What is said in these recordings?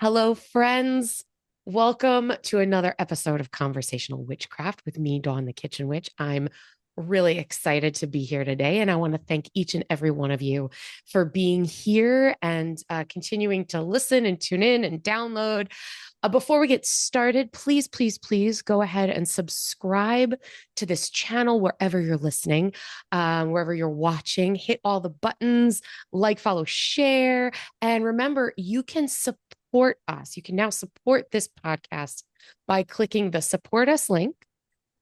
Hello, friends. Welcome to another episode of Conversational Witchcraft with me, Dawn the Kitchen Witch. I'm really excited to be here today, and I want to thank each and every one of you for being here and continuing to listen and tune in and download. Before we get started, please, please, please go ahead and subscribe to this channel wherever you're listening, wherever you're watching. Hit all the buttons, like, follow, share. And remember, you can support us. You can now support this podcast by clicking the support us link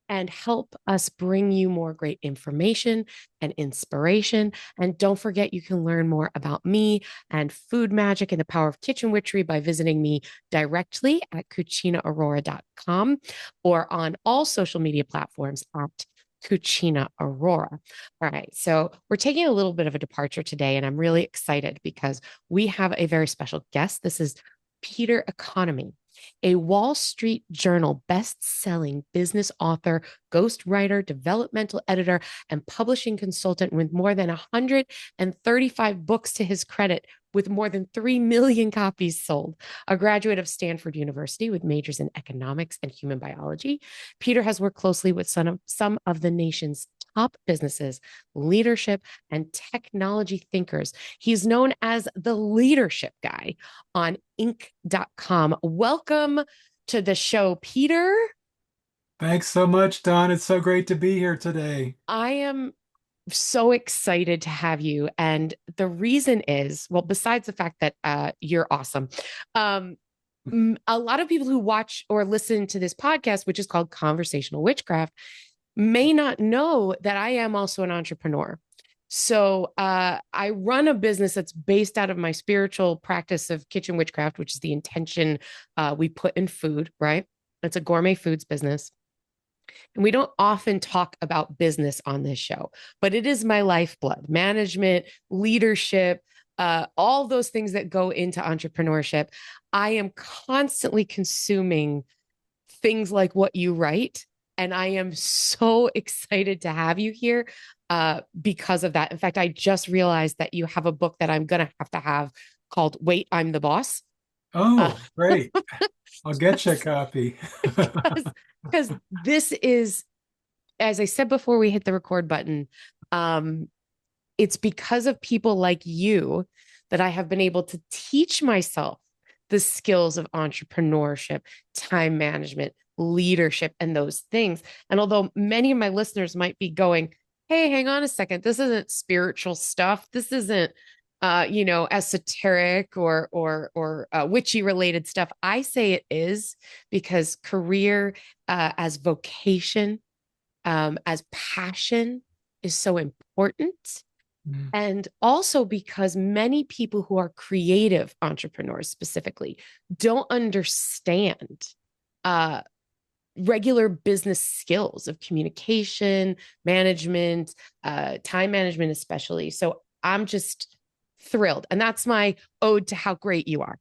and help us bring you more great information and inspiration. And don't forget, you can learn more about me and food magic and the power of kitchen witchery by visiting me directly at cucinaaurora.com or on all social media platforms at Cucina Aurora. All right. So we're taking a little bit of a departure today, and I'm really excited because we have a very special guest. This is Peter Economy, a Wall Street Journal best-selling business author, ghostwriter, developmental editor, and publishing consultant with more than 135 books to his credit, with more than 3 million copies sold. A graduate of Stanford University with majors in economics and human biology, Peter has worked closely with some of the nation's top businesses, leadership, and technology thinkers. He's known as the leadership guy on Inc.com. Welcome to the show, Peter. Thanks so much, Don. It's so great to be here today. I am so excited to have you. And the reason is, well, besides the fact that you're awesome, um, a lot of people who watch or listen to this podcast, which is called Conversational Witchcraft, may not know that I am also an entrepreneur. So I run a business that's based out of my spiritual practice of kitchen witchcraft, which is the intention we put in food, right? It's a gourmet foods business. And we don't often talk about business on this show, but it is my lifeblood: management, leadership, all those things that go into entrepreneurship. I am constantly consuming things like what you write. And I am so excited to have you here because of that. In fact, I just realized that you have a book that I'm going to have called Wait, I'm the Boss. Uh, Oh, great. I'll get you a copy. because this is, as I said before we hit the record button, um, it's because of people like you that I have been able to teach myself the skills of entrepreneurship, time management, leadership, and those things. And although many of my listeners might be going, hey, hang on a second, this isn't spiritual stuff. This isn't esoteric or witchy related stuff. I say it is because career as vocation, as passion is so important. Mm. And also because many people who are creative entrepreneurs specifically don't understand uh, regular business skills of communication, management, time management, especially. So I'm just thrilled. And that's my ode to how great you are.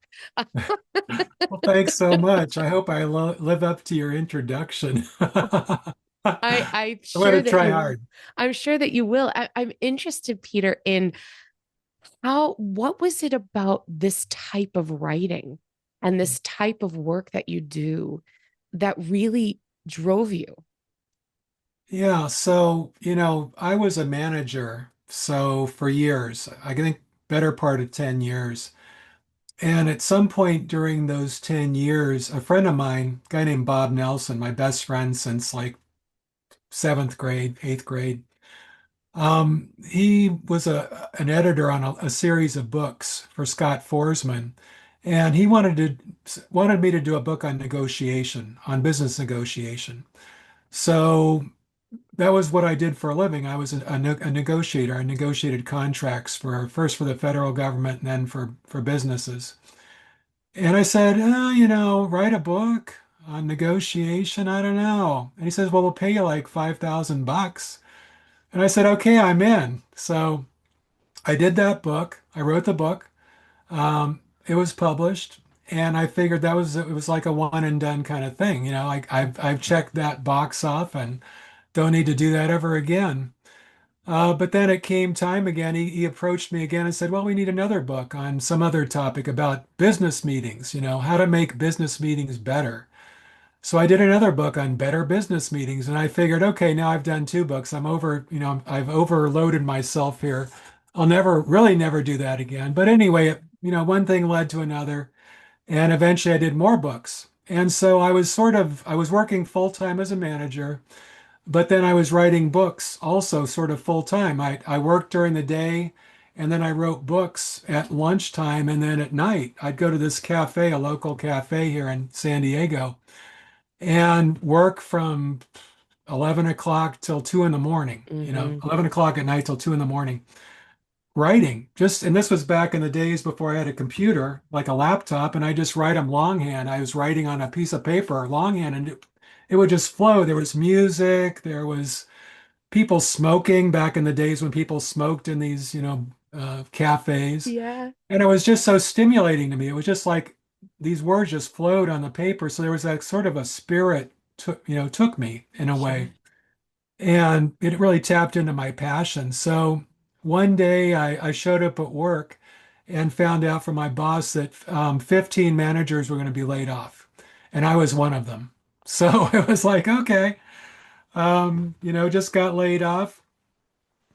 Well, thanks so much. I hope I live up to your introduction. I'm I'm going sure to that try you will. hard. I'm sure that you will. I'm interested, Peter, in what was it about this type of writing and this type of work that you do that really drove you? Yeah, so, I was a manager, so for years, I think better part of 10 years. And at some point during those 10 years, a friend of mine, a guy named Bob Nelson, my best friend since like seventh grade, eighth grade, he was an editor on a series of books for Scott Forsman, and he wanted me to do a book on negotiation, on business negotiation. So that was what I did for a living. I was a negotiator. I negotiated contracts for first for the federal government and then for businesses. And I said, write a book on negotiation. I don't know. And he says, well, we'll pay you like $5,000. And I said, okay, I'm in. So I did that book. I wrote the book. It was published, and I figured it was like a one and done kind of thing. Like I've checked that box off and don't need to do that ever again. But then it came time again. He approached me again and said, well, we need another book on some other topic about business meetings, how to make business meetings better. So I did another book on better business meetings, and I figured, okay, now I've done two books. I'm over, I've overloaded myself here. I'll never do that again. But anyway, one thing led to another, and eventually I did more books. And so I was working full time as a manager, but then I was writing books also sort of full time. I worked during the day, and then I wrote books at lunchtime, and then at night I'd go to this cafe, a local cafe here in San Diego, and work from 11 o'clock till 2 in the morning, Hmm. 11 o'clock at night till 2 in the morning, writing. And this was back in the days before I had a computer, like a laptop, and I just write them longhand. I was writing on a piece of paper longhand, and it would just flow. There was music, there was people smoking back in the days when people smoked in these, cafes. Yeah. And it was just so stimulating to me. It was just like these words just flowed on the paper. So there was that sort of a spirit took me in a Yeah. way. And it really tapped into my passion. So one day I showed up at work and found out from my boss that 15 managers were going to be laid off. And I was one of them. So it was like, okay, just got laid off,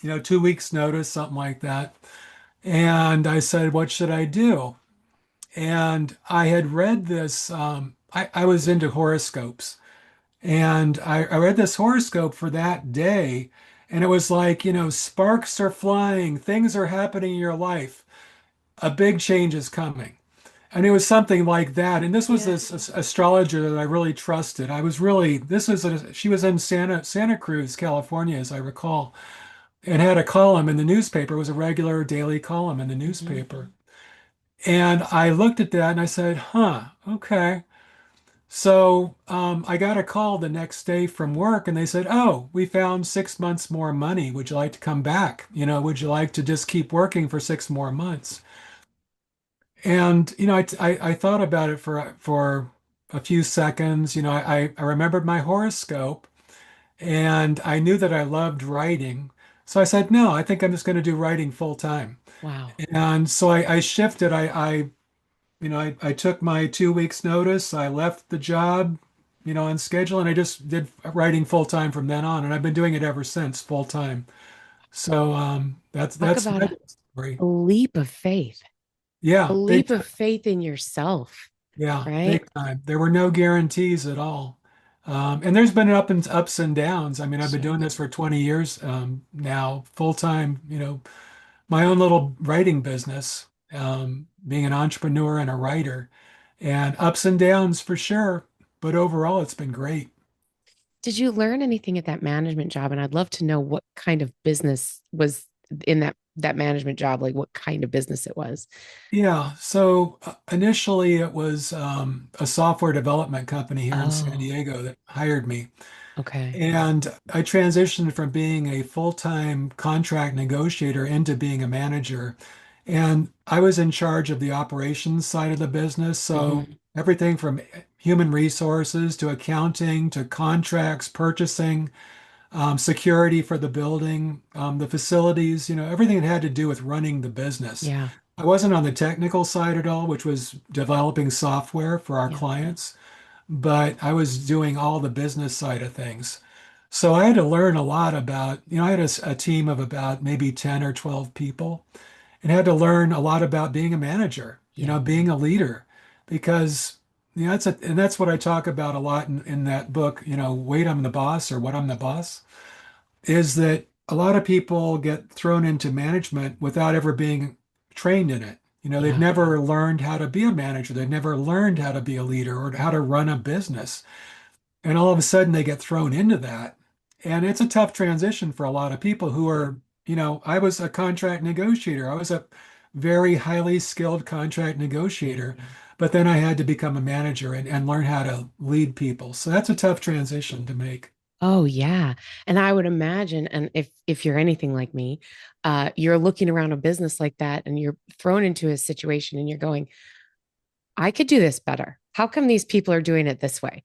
2 weeks notice, something like that. And I said, what should I do? And I had read this, I was into horoscopes, and I read this horoscope for that day. And it was like, sparks are flying, things are happening in your life, a big change is coming. And it was something like that. And this was Yeah. this astrologer that I really trusted. She was in Santa Cruz, California, as I recall, and had a column in the newspaper. It was a regular daily column in the Hmm. newspaper. And I looked at that and I said, huh, okay. So I got a call the next day from work and they said, oh, we found 6 months more money. Would you like to come back? Would you like to just keep working for 6 more months? And, I thought about it for a few seconds. I remembered my horoscope and I knew that I loved writing. So I said, no, I think I'm just going to do writing full time. Wow. And so I shifted. I took my 2 weeks notice. I left the job, on schedule, and I just did writing full time from then on. And I've been doing it ever since full time. So Talk that's about my a story. leap of faith, a Yeah, big leap of time. faith in yourself, Yeah, right? big time. There were no guarantees at all. And there's been ups and downs. I mean, I've been doing Sure. this for 20 years now, full time, my own little writing business, being an entrepreneur and a writer, and ups and downs for sure. But overall, it's been great. Did you learn anything at that management job? And I'd love to know what kind of business was in that management job, like what kind of business it was. Yeah. So initially, it was a software development company here in San Oh, Diego that hired me. okay. And I transitioned from being a full-time contract negotiator into being a manager. And I was in charge of the operations side of the business. So Hmm. everything from human resources to accounting to contracts, purchasing, security for the building, the facilities, everything that had to do with running the business. Yeah. I wasn't on the technical side at all, which was developing software for our Yeah. clients, but I was doing all the business side of things. So I had to learn a lot about, I had a team of about maybe 10 or 12 people and had to learn a lot about being a manager, Yeah. being a leader, because, and that's what I talk about a lot in that book, Wait, I'm the Boss, or What I'm the Boss, is that a lot of people get thrown into management without ever being trained in it. They've Yeah. never learned how to be a manager. They've never learned how to be a leader or how to run a business. And all of a sudden they get thrown into that. And it's a tough transition for a lot of people who are, I was a contract negotiator. I was a very highly skilled contract negotiator, Mhm. but then I had to become a manager and learn how to lead people. So that's a tough transition to make. Oh yeah. And I would imagine, and if you're anything like me, you're looking around a business like that and you're thrown into a situation and you're going, I could do this better. How come these people are doing it this way?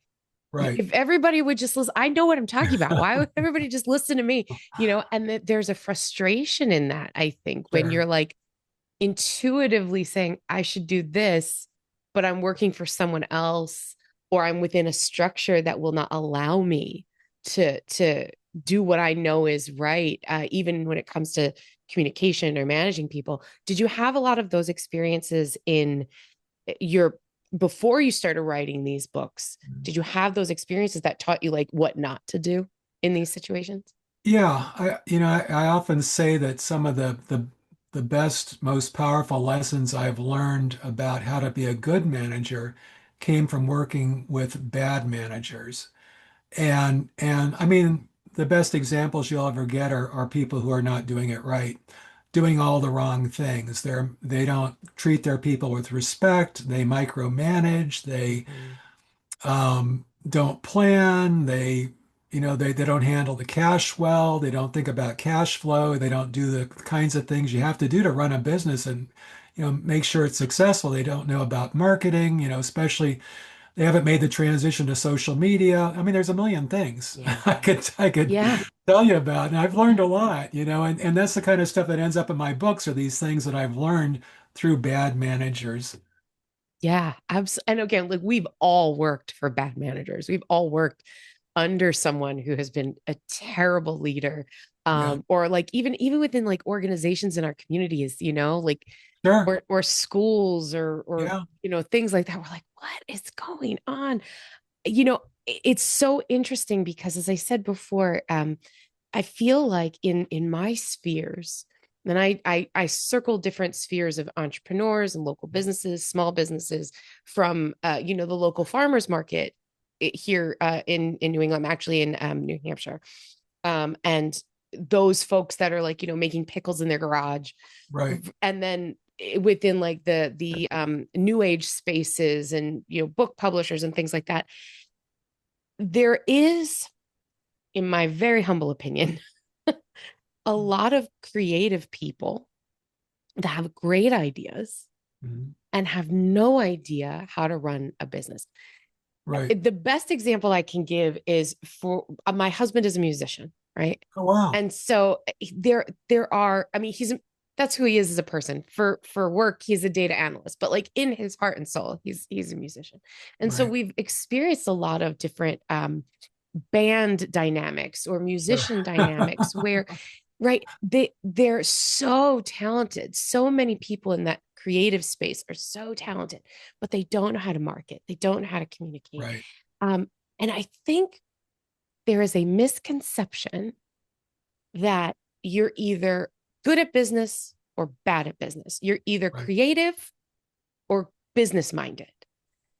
Right. If everybody would just listen, I know what I'm talking about. Why would everybody just listen to me? And that there's a frustration in that, I think, when Sure. you're like intuitively saying, I should do this, but I'm working for someone else, or I'm within a structure that will not allow me to do what I know is right, even when it comes to communication or managing people. Did you have a lot of those experiences in your before you started writing these books? Did you have those experiences that taught you like what not to do in these situations? Yeah, I often say that some of the best, most powerful lessons I've learned about how to be a good manager came from working with bad managers. And I mean, the best examples you'll ever get are people who are not doing it right, doing all the wrong things. They don't treat their people with respect, they micromanage, they Mhm. don't plan. They don't handle the cash well. They don't think about cash flow. They don't do the kinds of things you have to do to run a business and, make sure it's successful. They don't know about marketing, especially they haven't made the transition to social media. I mean, there's a million things Yeah. I could Yeah. tell you about, and I've learned a lot, and that's the kind of stuff that ends up in my books are these things that I've learned through bad managers. Yeah, absolutely. And again, like we've all worked for bad managers. We've all worked under someone who has been a terrible leader. Yeah, Or like even within like organizations in our communities, like sure. or schools or Yeah, things like that. We're like, what is going on? It's so interesting because as I said before, I feel like in my spheres, and I circle different spheres of entrepreneurs and local businesses, small businesses, from the local farmers market here in New England. I'm actually in New Hampshire, and those folks that are like making pickles in their garage, right. and then within like the new age spaces and book publishers and things like that, there is, in my very humble opinion, a lot of creative people that have great ideas Mhm. and have no idea how to run a business. Right. The best example I can give is for my husband is a musician, right? Oh, wow. And so there are, I mean, that's who he is as a person. For work, he's a data analyst, but like in his heart and soul, he's a musician. And so Right. we've experienced a lot of different band dynamics or Sure. musician dynamics where, right, they're so talented. So many people in that creative space are so talented, but they don't know how to market. They don't know how to communicate. Right. um, and I think there is a misconception that you're either good at business or bad at business. You're either Right. creative or business minded.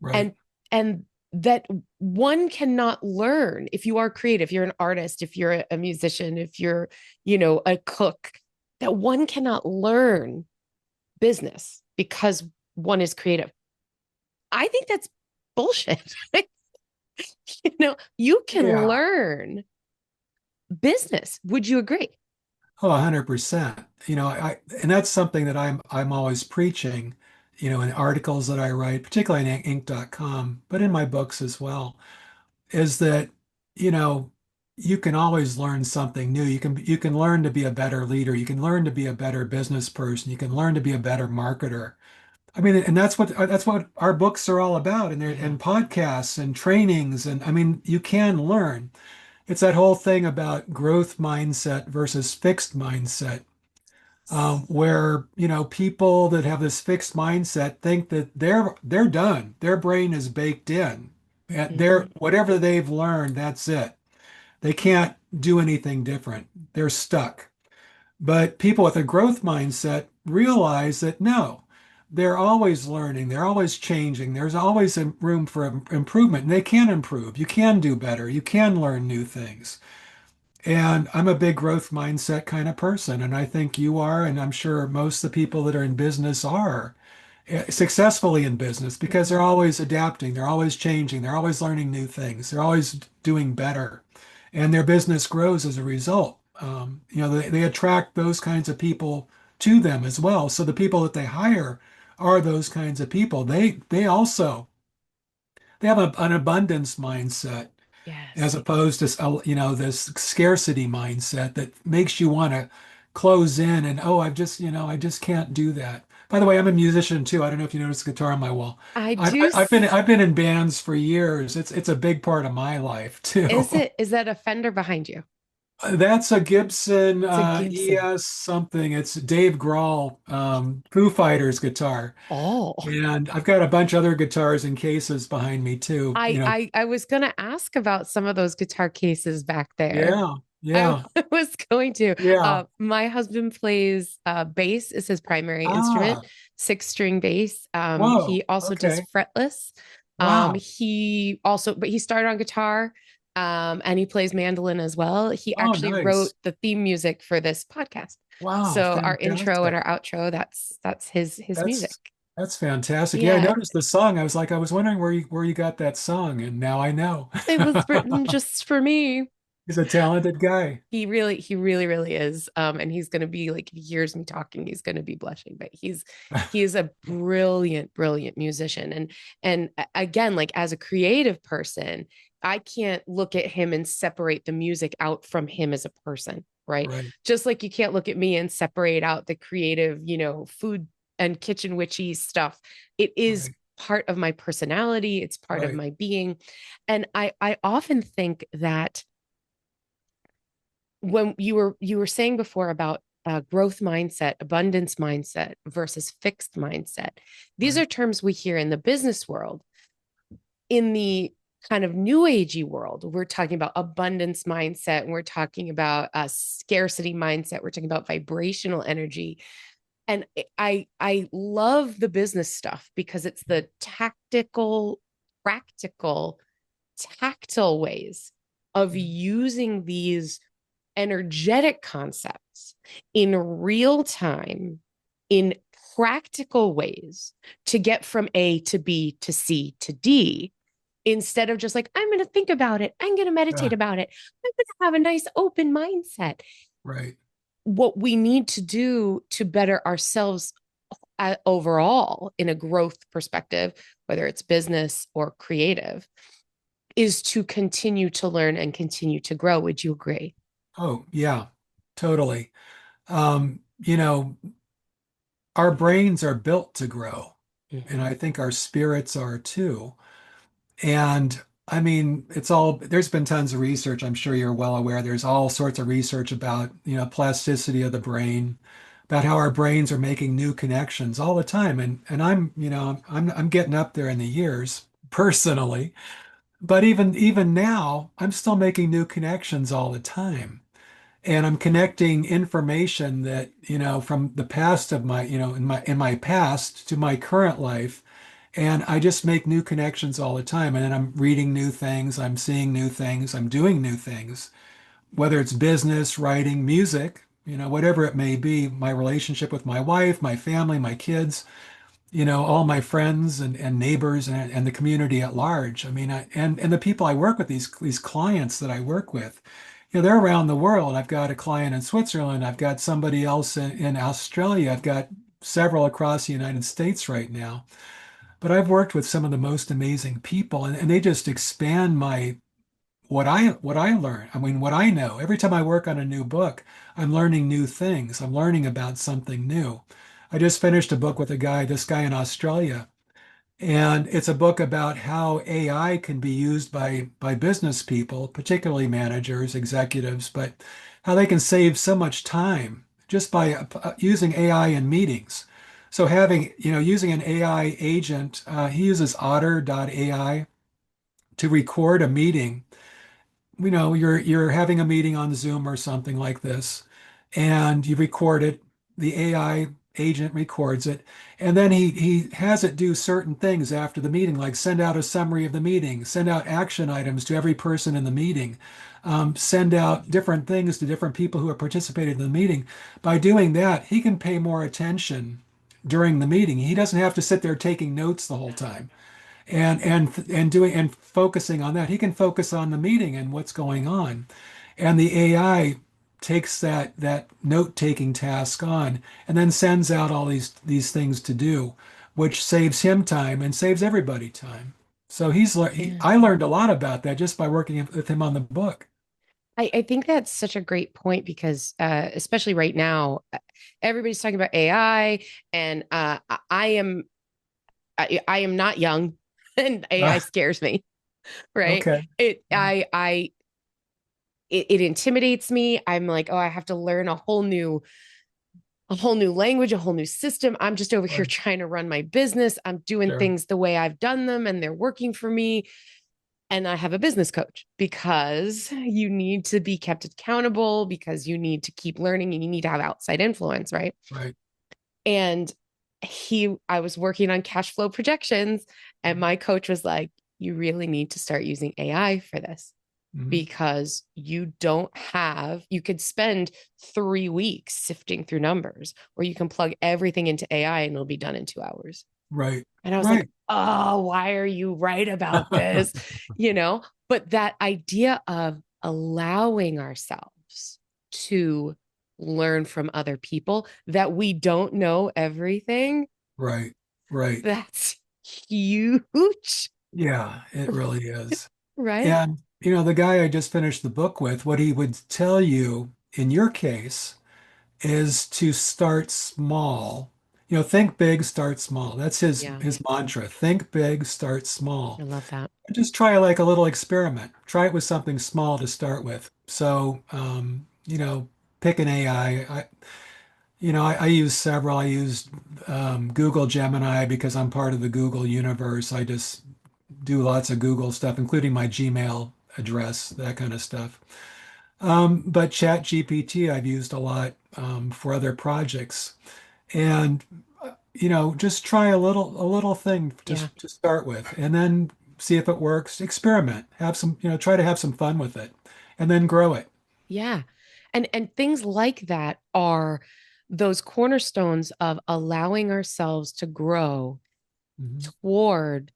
Right. And that one cannot learn. If you are creative, you're an artist, if you're a musician, if you're a cook, that one cannot learn business because one is creative. I think that's bullshit. You can Yeah. learn business. Would you agree? Oh, 100%. And that's something that I'm always preaching, in articles that I write, particularly in Inc.com, but in my books as well, is that, you know, you can always learn something new. You can learn to be a better leader. You can learn to be a better business person. You can learn to be a better marketer. I mean, and that's what our books are all about, Yeah. and podcasts and trainings, and I mean, you can learn. It's that whole thing about growth mindset versus fixed mindset, where people that have this fixed mindset think that they're done. Their brain is baked in. Mhm. Whatever they've learned, that's it. They can't do anything different. They're stuck. But people with a growth mindset realize that no, they're always learning, they're always changing, there's always room for improvement, and they can improve. You can do better, you can learn new things. And I'm a big growth mindset kind of person, and I think you are, and I'm sure most of the people that are in business are successfully in business because they're Mhm. always adapting, they're always changing, they're always learning new things, they're always doing better, and their business grows as a result. They attract those kinds of people to them as well. So the people that they hire are those kinds of people. They also they have an abundance mindset as Yes. opposed to this scarcity mindset that makes you want to close in and oh I just can't do that. By the way, I'm a musician too. I don't know if you noticed the guitar on my wall. I I've do. I've been in bands for years. It's a big part of my life too. Is that a Fender behind you? That's a Gibson It's a Gibson. ES something. It's Dave Grohl, Foo Fighters guitar. Oh. And I've got a bunch of other guitars in cases behind me too. I was gonna ask about some of those guitar cases back there. Yeah, I yeah, was going to. yeah. My husband plays bass is his primary instrument, Ah, six-string bass. whoa. He also does Okay. fretless. Wow. But he started on guitar, and he plays mandolin as well. He Oh, actually wrote nice. the theme music for this podcast. Wow, So our intro and fantastic. our outro, that's his music. That's that's fantastic. Yeah, I Yeah, noticed the song. I was wondering where you got that song, and now I know. it was written just for me. He's a talented guy. He really, really is. And he's gonna be like, if he hears me talking, he's gonna be blushing. But he's a brilliant, brilliant musician. And again, like as a creative person, I can't look at him and separate the music out from him as a person, right? Right, Just like you can't look at me and separate out the creative, food and kitchen witchy stuff. It is right, part of my personality, it's part of right. my being. And I often think that when you were saying before about growth mindset, abundance mindset versus fixed mindset, these are Right. terms we hear in the business world. In the kind of new agey world, we're talking about abundance mindset, and we're talking about a scarcity mindset, we're talking about vibrational energy. And I love the business stuff because it's the tactical, practical, tactile ways of using these energetic concepts in real time, in practical ways to get from A to B to C to D, instead of just like, I'm going to think about it, I'm going to meditate Yeah, about it, I'm going to have a nice open mindset. right. What we need to do to better ourselves overall in a growth perspective, whether it's business or creative, is to continue to learn and continue to grow. Would you agree? Oh, yeah, totally. You know, our brains are built to grow, and Mm-hmm. I think our spirits are too. And I mean, there's been tons of research. I'm sure you're well aware. There's all sorts of research about, plasticity of the brain, about how our brains are making new connections all the time. And I'm getting up there in the years personally, but even now, I'm still making new connections all the time. And I'm connecting information that, from the past of my, in my past to my current life. And I just make new connections all the time. And then I'm reading new things, I'm seeing new things, I'm doing new things, whether it's business, writing, music, whatever it may be, my relationship with my wife, my family, my kids, all my friends and neighbors and the community at large. I mean, and the people I work with, these clients that I work with, they're around the world. I've got a client in Switzerland. I've got somebody else in Australia. I've got several across the United States right now. But I've worked with some of the most amazing people, and they just expand my what I learn. I mean, what I know. Every time I work on a new book, I'm learning new things. I'm learning about something new. I just finished a book with this guy in Australia, and it's a book about how AI can be used by business people, particularly managers, executives, but how they can save so much time just by using AI in meetings. So using an AI agent, he uses Otter.ai to record a meeting. You're having a meeting on Zoom or something like this, and you record it. The AI agent records it, and then he has it do certain things after the meeting, like send out a summary of the meeting, send out action items to every person in the meeting, send out different things to different people who have participated in the meeting. By doing that, he can pay more attention during the meeting. He doesn't have to sit there taking notes the whole time and focusing on that. He can focus on the meeting and what's going on. And the AI takes that note-taking task on and then sends out all these things to do, which saves him time and saves everybody time. So Yeah. I learned a lot about that just by working with him on the book. I think that's such a great point because, especially right now, everybody's talking about AI, and I am not young, and AI Ah, scares me. Right? okay. It intimidates me. I'm like, oh, I have to learn a whole new language, a whole new system. I'm just over here Sure. trying to run my business. I'm doing Sure. things the way I've done them, and they're working for me. And I have a business coach because you need to be kept accountable, because you need to keep learning, and you need to have outside influence, right? Right. And I was working on cash flow projections, and my coach was like, you really need to start using AI for this, Mhm. because you could spend 3 weeks sifting through numbers, or you can plug everything into AI and it'll be done in 2 hours. Right. And I was like, Right. oh, why are you right about this? You know, but that idea of allowing ourselves to learn from other people, that we don't know everything, Right. Right. that's huge, Yeah, it really is. right? And, the guy I just finished the book with, what he would tell you in your case is to start small. Think big, start small. That's Yeah, his mantra. Think big, start I small. love that. Just try like a little experiment. Try it with something small to start with. So, pick an AI. I use several. I use Google Gemini because I'm part of the Google universe. I just do lots of Google stuff, including my Gmail address, that kind of stuff. But Chat GPT I've used a lot for other projects. And just try a little thing Yeah. to start with, and then see if it works. Experiment, have some, try to have some fun with it, and then grow it. Yeah. And things like that are those cornerstones of allowing ourselves to grow Mhm. toward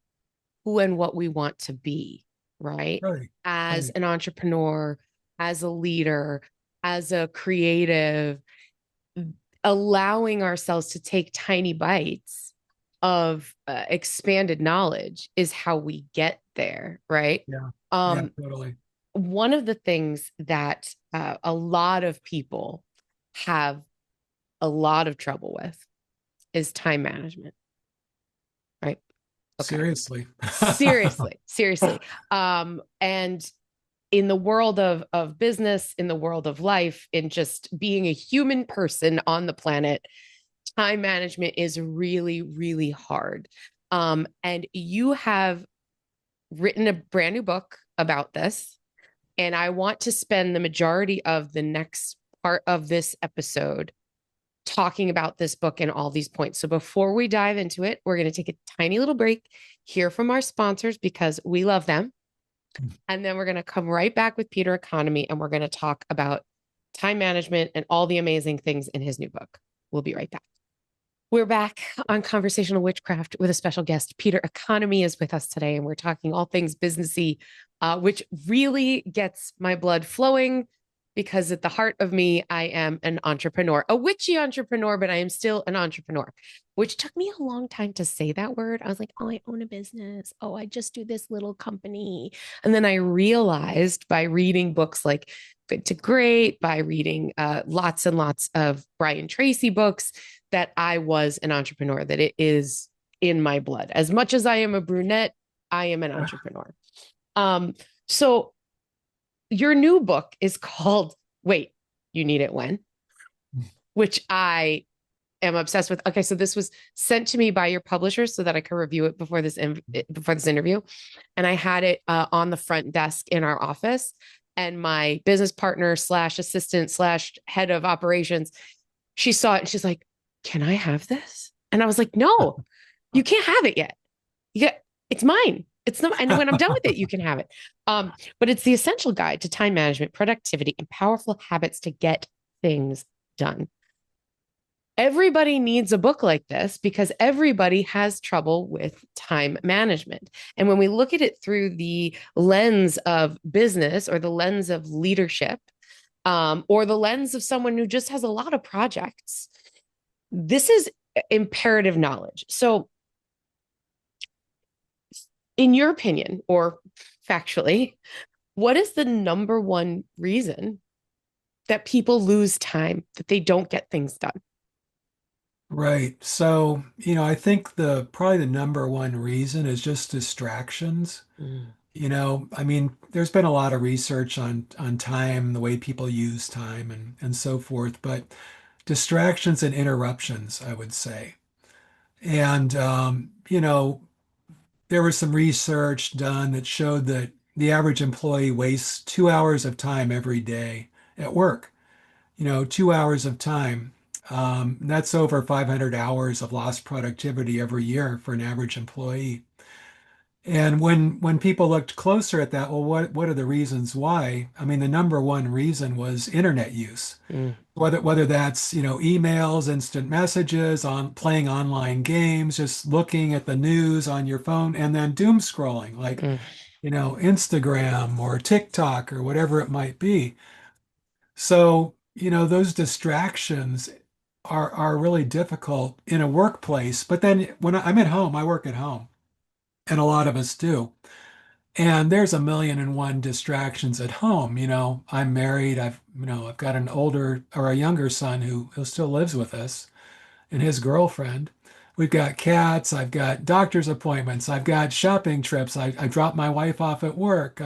who and what we want to be, right? Right, As right. an entrepreneur, as a leader, as a creative, allowing ourselves to take tiny bites of expanded knowledge is how we get there, right? Yeah, yeah, Um, totally. one of the things that a lot of people have a lot of trouble with is time management, right? Okay. Seriously. Seriously. And in the world of business, in the world of life, in just being a human person on the planet, time management is really, really hard. And you have written a brand new book about this. And I want to spend the majority of the next part of this episode talking about this book and all these points. So before we dive into it, we're going to take a tiny little break, hear from our sponsors because we love them. And then we're going to come right back with Peter Economy, and we're going to talk about time management and all the amazing things in his new book. We'll be right back. We're back on Conversational Witchcraft with a special guest. Peter Economy is with us today, and we're talking all things businessy, which really gets my blood flowing because at the heart of me, I am an entrepreneur, a witchy entrepreneur, but I am still an entrepreneur, which took me a long time to say that word. I was like, oh, I own a business. Oh, I just do this little company. And then I realized by reading books like Good to Great, by reading lots and lots of Brian Tracy books, that I was an entrepreneur, that it is in my blood. As much as I am a brunette, I am an entrepreneur. Um, so your new book is called Wait, You Need It When, which I am obsessed with. Okay, so this was sent to me by your publisher so that I could review it before this interview, and I had it on the front desk in our office. And my business partner slash assistant slash head of operations, she saw it and she's like, "Can I have this?" And I was like, "No, you can't have it yet. Yeah, it's mine. It's not. And when I'm done with it, you can have it." But it's the essential guide to time management, productivity, and powerful habits to get things done. Everybody needs a book like this because everybody has trouble with time management. And when we look at it through the lens of business or the lens of leadership, or the lens of someone who just has a lot of projects, this is imperative knowledge. So in your opinion, or factually, what is the number one reason that people lose time, that they don't get things done? Right. So, I think probably the number one reason is just distractions. Mm, I mean, there's been a lot of research on time, the way people use time and so forth, but distractions and interruptions, I would say. And there was some research done that showed that the average employee wastes 2 hours of time every day at work. 2 hours of time. That's over 500 hours of lost productivity every year for an average employee. And when people looked closer at that, well, what are the reasons why? I mean, the number one reason was internet use. mm, Whether that's, emails, instant messages, on playing online games, just looking at the news on your phone, and then doom scrolling, like, mm. Instagram or TikTok or whatever it might be. So, those distractions are really difficult in a workplace. But then when I'm at home, I work at home, and a lot of us do. And there's a million and one distractions at home. I'm married. I've got an older or a younger son who still lives with us, and his girlfriend. We've got cats. I've got doctor's appointments. I've got shopping trips. I drop my wife off at work.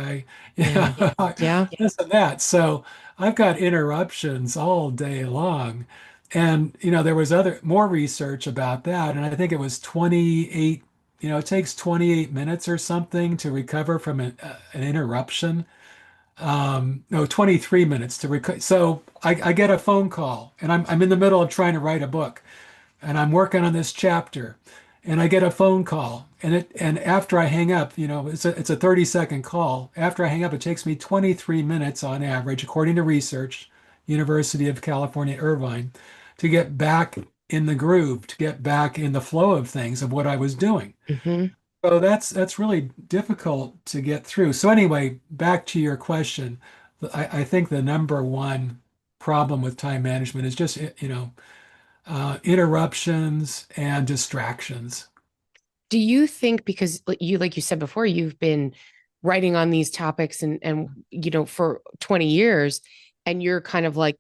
Yeah. Yeah. This and that. So I've got interruptions all day long. And, there was more research about that. And I think it was 28, it takes 28 minutes or something to recover from an interruption. No, 23 minutes to recover. So I get a phone call and I'm in the middle of trying to write a book and I'm working on this chapter and I get a phone call and after I hang up, it's a 30-second call. After I hang up, it takes me 23 minutes on average, according to research, University of California, Irvine, to get back in the groove, to get back in the flow of things of what I was doing. Hmm. So that's really difficult to get through. So anyway, back to your question, I think the number one problem with time management is just, interruptions and distractions. Do you think, because like you said before, you've been writing on these topics for 20 years, and you're kind of like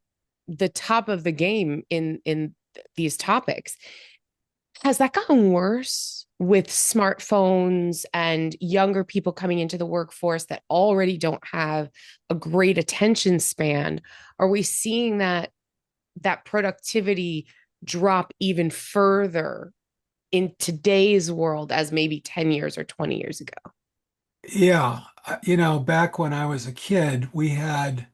the top of the game in these topics. Has that gotten worse with smartphones and younger people coming into the workforce that already don't have a great attention span? Are we seeing that productivity drop even further in today's world as maybe 10 years or 20 years ago? Yeah, back when I was a kid, we had,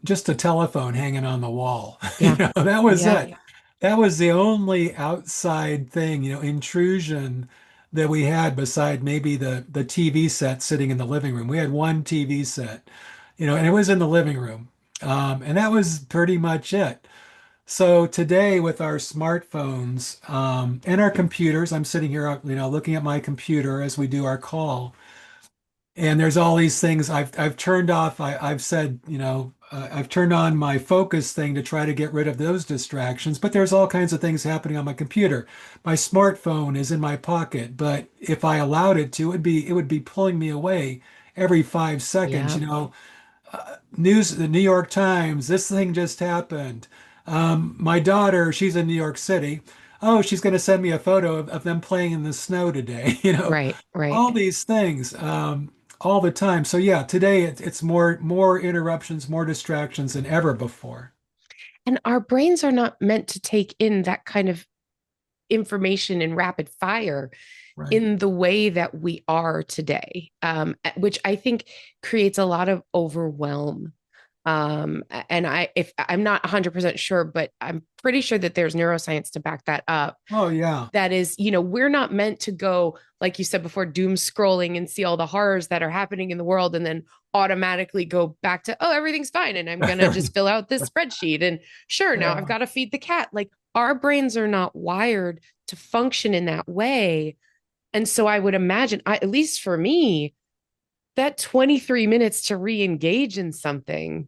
just a telephone hanging on the wall. Yeah. That was Yeah. it. That was the only outside thing, intrusion that we had beside maybe the TV set sitting in the living room. We had one TV set, and it was in the living room. And that was pretty much it. So today with our smartphones, and our computers, I'm sitting here, looking at my computer as we do our call. And there's all these things I've turned off. I've said, I've turned on my focus thing to try to get rid of those distractions, but there's all kinds of things happening on my computer. My smartphone is in my pocket, but if I allowed it to, it would be pulling me away every 5 seconds. Yeah. News, the New York Times, this thing just happened. My daughter, she's in New York City. Oh, she's going to send me a photo of them playing in the snow today. Right. Right. All these things, all the time. So yeah, today it's more interruptions, more distractions than ever before. And our brains are not meant to take in that kind of information in rapid fire Right. in the way that we are today, which I think creates a lot of overwhelm. And if I'm not 100% sure, but I'm pretty sure that there's neuroscience to back that up. Oh yeah. That is, we're not meant to go, like you said before, doom scrolling and see all the horrors that are happening in the world and then automatically go back to, oh, everything's fine. And I'm going to just fill out this spreadsheet. And sure, now I've Yeah. got to feed the cat. Like our brains are not wired to function in that way. And so I would imagine, at least for me, that 23 minutes to re-engage in something,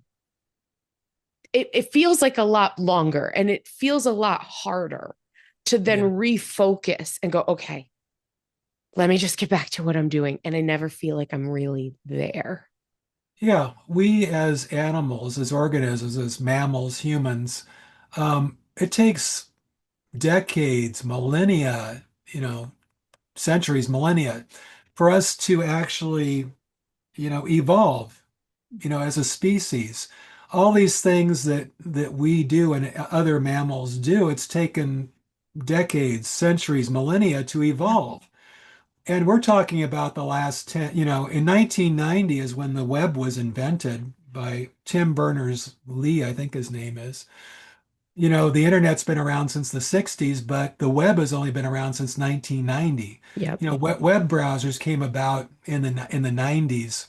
it feels like a lot longer and it feels a lot harder to then Yeah. refocus and go, okay, let me just get back to what I'm doing. And I never feel like I'm really there. Yeah, we as animals, as organisms, as mammals, humans, it takes decades, millennia, centuries, millennia for us to actually, evolve, as a species. All these things that we do and other mammals do, it's taken decades, centuries, millennia to Yeah. evolve. And we're talking about the last 10, in 1990 is when the web was invented by Tim Berners-Lee, I think his name is. The internet's been around since the 60s, but the web has only been around since 1990. Yep. Web browsers came about in the 90s.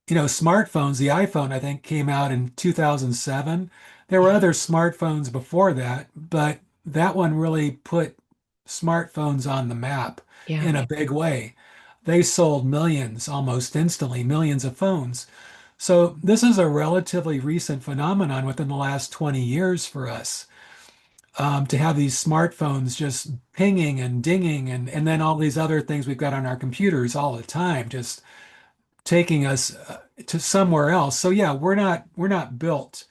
Smartphones, the iPhone, I think, came out in 2007. There were Yeah. other smartphones before that, but that one really put smartphones on the map Yeah. in a big way. They sold millions almost instantly, millions of phones. So this is a relatively recent phenomenon within the last 20 years for us, to have these smartphones just pinging and dinging and then all these other things we've got on our computers all the time, just taking us to somewhere else. So yeah, we're not built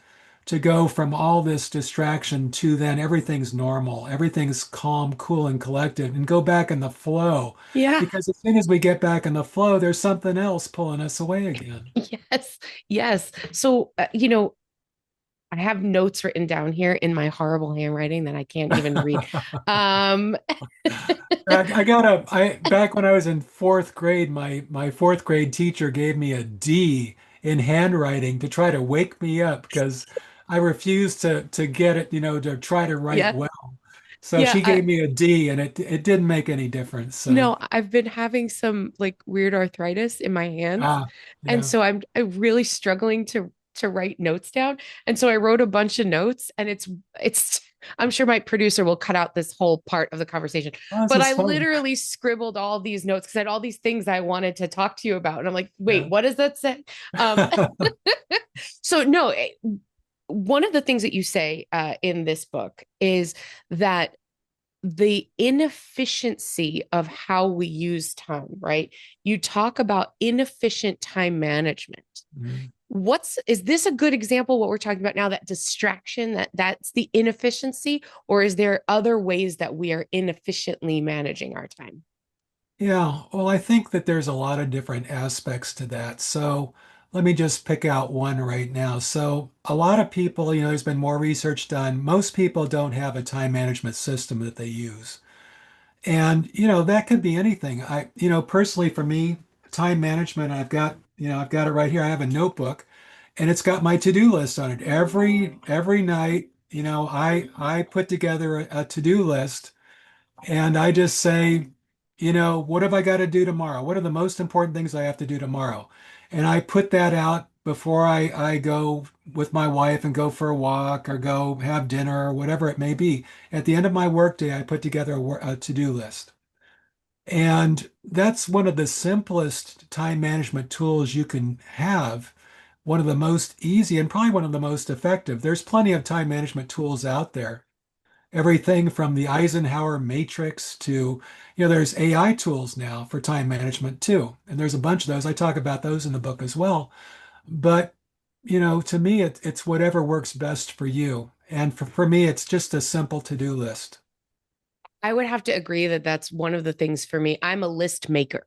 to go from all this distraction to then everything's normal, everything's calm, cool, and collected, and go back in the flow. Yeah. Because as soon as we get back in the flow, there's something else pulling us away again. Yes. Yes. So, I have notes written down here in my horrible handwriting that I can't even read. Um, Back when I was in fourth grade, my fourth grade teacher gave me a D in handwriting to try to wake me up because I refused to get it, to try to write yeah. well. So Yeah. she gave me a D and it didn't make any difference. So No, I've been having some like weird arthritis in my hands. ah And yeah. so I'm really struggling to write notes down. And so I wrote a bunch of notes and it's I'm sure my producer will cut out this whole part of the conversation. Oh, this But is I fun. literally scribbled all these notes because I had all these things I wanted to talk to you about. And I'm like, wait, Yeah. what does that say? Um, so no, one of the things that you say in this book is that the inefficiency of how we use time, right? You talk about inefficient time management. Mhm. Is this a good example what we're talking about now, that distraction, that's the inefficiency, or is there other ways that we are inefficiently managing our time? Yeah, well, I think that there's a lot of different aspects to that. So let me just pick out one right now. So a lot of people, there's been more research done. Most people don't have a time management system that they use. And, that could be anything. Personally for me, time management, I've got it right here. I have a notebook and it's got my to-do list on it. Every night, I put together a to-do list and I just say, what have I got to do tomorrow? What are the most important things I have to do tomorrow? And I put that out before I go with my wife and go for a walk or go have dinner or whatever it may be. At the end of my workday, I put together a to-do list. And that's one of the simplest time management tools you can have. One of the most easy and probably one of the most effective. There's plenty of time management tools out there, everything from the Eisenhower matrix to, there's AI tools now for time management too. And there's a bunch of those. I talk about those in the book as well. But, to me, it's whatever works best for you. And for me, it's just a simple to-do list. I would have to agree that that's one of the things for me. I'm a list maker.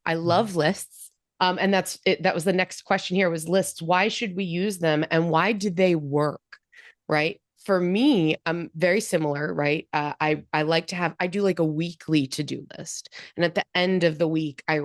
I Mhm. love lists. And that's it. That was the next question here was lists. Why should we use them and why do they work? Right. For me, I'm very similar, right? I like to have I do like a weekly to-do list. And at the end of the week, I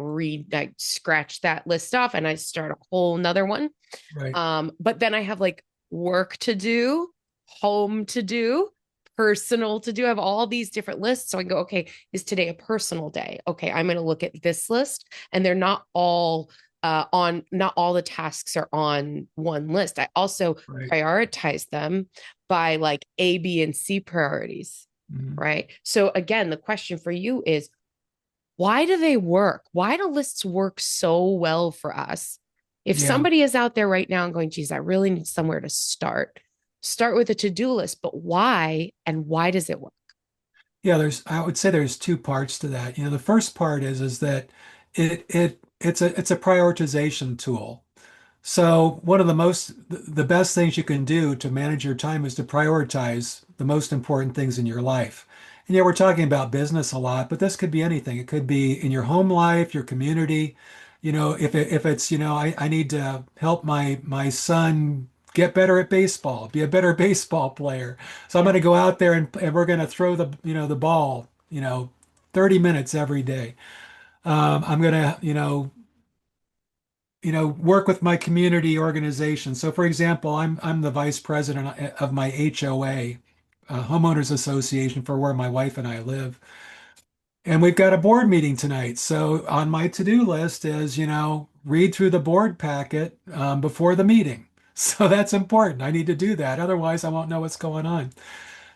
scratch that list off and I start a whole nother one. Right, But then I have like work to do, home to do, personal to do. I have all these different lists. So I go, okay, is today a personal day? Okay, I'm going to look at this list, and they're not all not all the tasks are on one list. I also right. prioritize them by like A, B, and C priorities. Mhm. Right. So again, the question for you is why do they work? Why do lists work so well for us? If Yeah. somebody is out there right now and going, geez, I really need somewhere to start with a to do list, but why and why does it work? Yeah, I would say there's two parts to that. The first part is that it's a prioritization tool. So one of the best things you can do to manage your time is to prioritize the most important things in your life. And yeah, we're talking about business a lot, but this could be anything. It could be in your home life, your community. If it's, I need to help my son get better at baseball, be a better baseball player. So I'm going Yeah. to go out there and we're going to throw the ball, 30 minutes every day. I'm going to, work with my community organization. So, for example, I'm the vice president of my HOA, homeowners association for where my wife and I live. And we've got a board meeting tonight. So on my to-do list is, read through the board packet before the meeting. So that's important. I need to do that. Otherwise, I won't know what's going on.